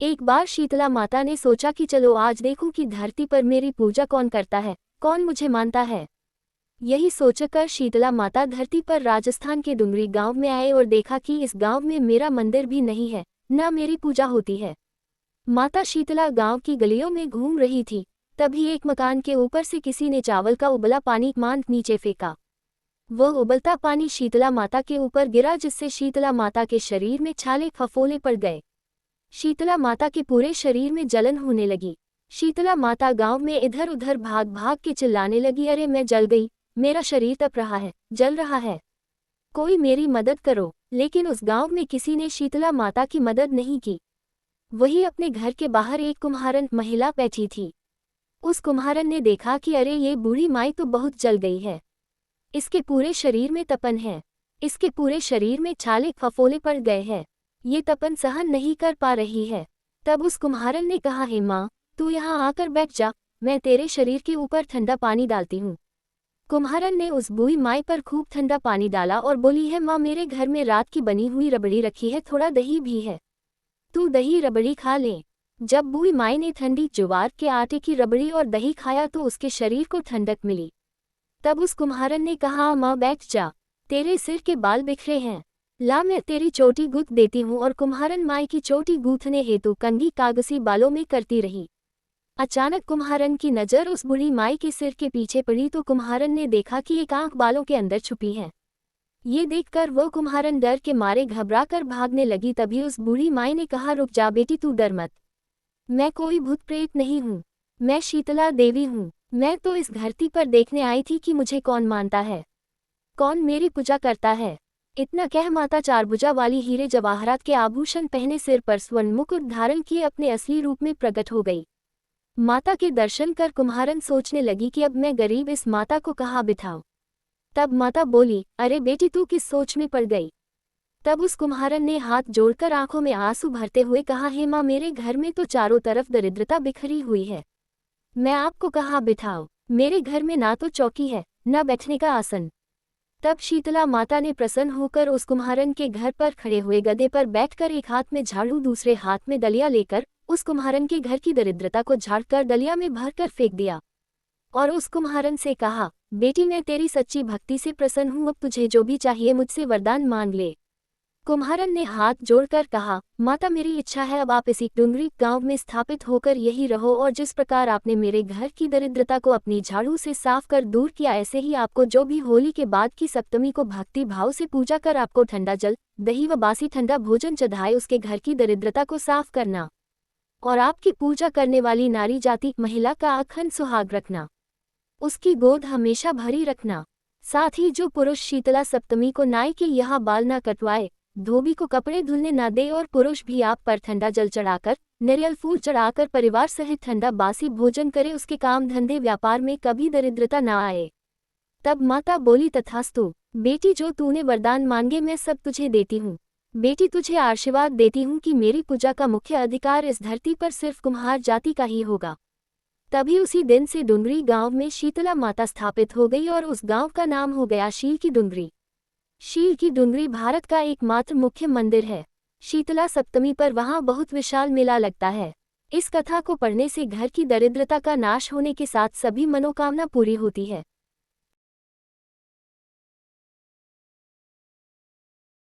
एक बार शीतला माता ने सोचा कि चलो आज देखूं कि धरती पर मेरी पूजा कौन करता है, कौन मुझे मानता है। यही सोचकर शीतला माता धरती पर राजस्थान के डुंगरी गांव में आए और देखा कि इस गांव में मेरा मंदिर भी नहीं है, न मेरी पूजा होती है। माता शीतला गांव की गलियों में घूम रही थी, तभी एक मकान के ऊपर से किसी ने चावल का उबला पानी मान नीचे फेंका। वह उबलता पानी शीतला माता के ऊपर गिरा, जिससे शीतला माता के शरीर में छाले फफोले पड़ गए। शीतला माता के पूरे शरीर में जलन होने लगी। शीतला माता गांव में इधर उधर भाग भाग के चिल्लाने लगी, अरे मैं जल गई, मेरा शरीर तप रहा है, जल रहा है, कोई मेरी मदद करो। लेकिन उस गांव में किसी ने शीतला माता की मदद नहीं की। वही अपने घर के बाहर एक कुम्हारन महिला बैठी थी। उस कुम्हारन ने देखा कि अरे ये बूढ़ी माई तो बहुत जल गई है, इसके पूरे शरीर में तपन है, इसके पूरे शरीर में छाले फफोले पड़ गए हैं, ये तपन सहन नहीं कर पा रही है। तब उस कुम्हारन ने कहा, हे माँ, तू यहाँ आकर बैठ जा, मैं तेरे शरीर के ऊपर ठंडा पानी डालती हूँ। कुम्हारन ने उस बूढ़ी माई पर खूब ठंडा पानी डाला और बोली, है माँ, मेरे घर में रात की बनी हुई रबड़ी रखी है, थोड़ा दही भी है, तू दही रबड़ी खा ले। जब बूढ़ी माई ने ठंडी ज्वार के आटे की रबड़ी और दही खाया तो उसके शरीर को ठंडक मिली। तब उस कुम्हारन ने कहा, माँ बैठ जा, तेरे सिर के बाल बिखरे हैं, ला मैं तेरी चोटी गूंथ देती हूँ। और कुम्हारन माई की चोटी गूंथने हेतु कंघी कागसी बालों में करती रही। अचानक कुम्हारन की नज़र उस बूढ़ी माई के सिर के पीछे पड़ी तो कुम्हारन ने देखा कि एक आंख बालों के अंदर छुपी है। ये देखकर वो कुम्हारन डर के मारे घबरा कर भागने लगी। तभी उस बूढ़ी माई ने कहा, रुक जा बेटी, तू डर मत, मैं कोई भूत प्रेत नहीं हूँ, मैं शीतला देवी हूँ। मैं तो इस धरती पर देखने आई थी कि मुझे कौन मानता है, कौन मेरी पूजा करता है। इतना कह माता चारभुजा वाली हीरे जवाहरात के आभूषण पहने, सिर पर स्वर्ण मुकुट धारण किए अपने असली रूप में प्रकट हो गई। माता के दर्शन कर कुम्हारन सोचने लगी कि अब मैं गरीब इस माता को कहाँ बिठाऊं। तब माता बोली, अरे बेटी, तू किस सोच में पड़ गई। तब उस कुम्हारन ने हाथ जोड़कर आंखों में आंसू भरते हुए कहा, हे माँ, मेरे घर में तो चारों तरफ दरिद्रता बिखरी हुई है, मैं आपको कहाँ बिठाऊं। मेरे घर में ना तो चौकी है, न बैठने का आसन। तब शीतला माता ने प्रसन्न होकर उस कुम्हारन के घर पर खड़े हुए गधे पर बैठकर एक हाथ में झाड़ू दूसरे हाथ में दलिया लेकर उस कुम्हारन के घर की दरिद्रता को झाड़कर दलिया में भरकर फेंक दिया और उस कुम्हारन से कहा, बेटी, मैं तेरी सच्ची भक्ति से प्रसन्न हूँ, अब तुझे जो भी चाहिए मुझसे वरदान मांग ले। कुम्हारन ने हाथ जोड़कर कहा, माता, मेरी इच्छा है अब आप इसी डुंगरी गांव में स्थापित होकर यही रहो, और जिस प्रकार आपने मेरे घर की दरिद्रता को अपनी झाड़ू से साफ कर दूर किया, ऐसे ही आपको जो भी होली के बाद की सप्तमी को भक्ति भाव से पूजा कर आपको ठंडा जल, दही व बासी ठंडा भोजन चढ़ाए उसके घर की दरिद्रता को साफ करना और आपकी पूजा करने वाली नारी जाति महिला का अखंड सुहाग रखना, उसकी गोद हमेशा भरी रखना। साथ ही जो पुरुष शीतला सप्तमी को नाई के यहाँ बाल न कटवाए, धोबी को कपड़े धुलने न दे और पुरुष भी आप पर ठंडा जल चढ़ाकर नारियल फूल चढ़ाकर परिवार सहित ठंडा बासी भोजन करे, उसके काम धंधे व्यापार में कभी दरिद्रता न आए। तब माता बोली, तथास्तु बेटी, जो तूने वरदान मांगे मैं सब तुझे देती हूँ। बेटी, तुझे आशीर्वाद देती हूँ कि मेरी पूजा का मुख्य अधिकार इस धरती पर सिर्फ कुम्हार जाति का ही होगा। तभी उसी दिन से डुंगरी गांव में शीतला माता स्थापित हो गई और उस गांव का नाम हो गया शील की डुंगरी। शील की डुंगरी भारत का एकमात्र मुख्य मंदिर है। शीतला सप्तमी पर वहां बहुत विशाल मेला लगता है। इस कथा को पढ़ने से घर की दरिद्रता का नाश होने के साथ सभी मनोकामना पूरी होती है।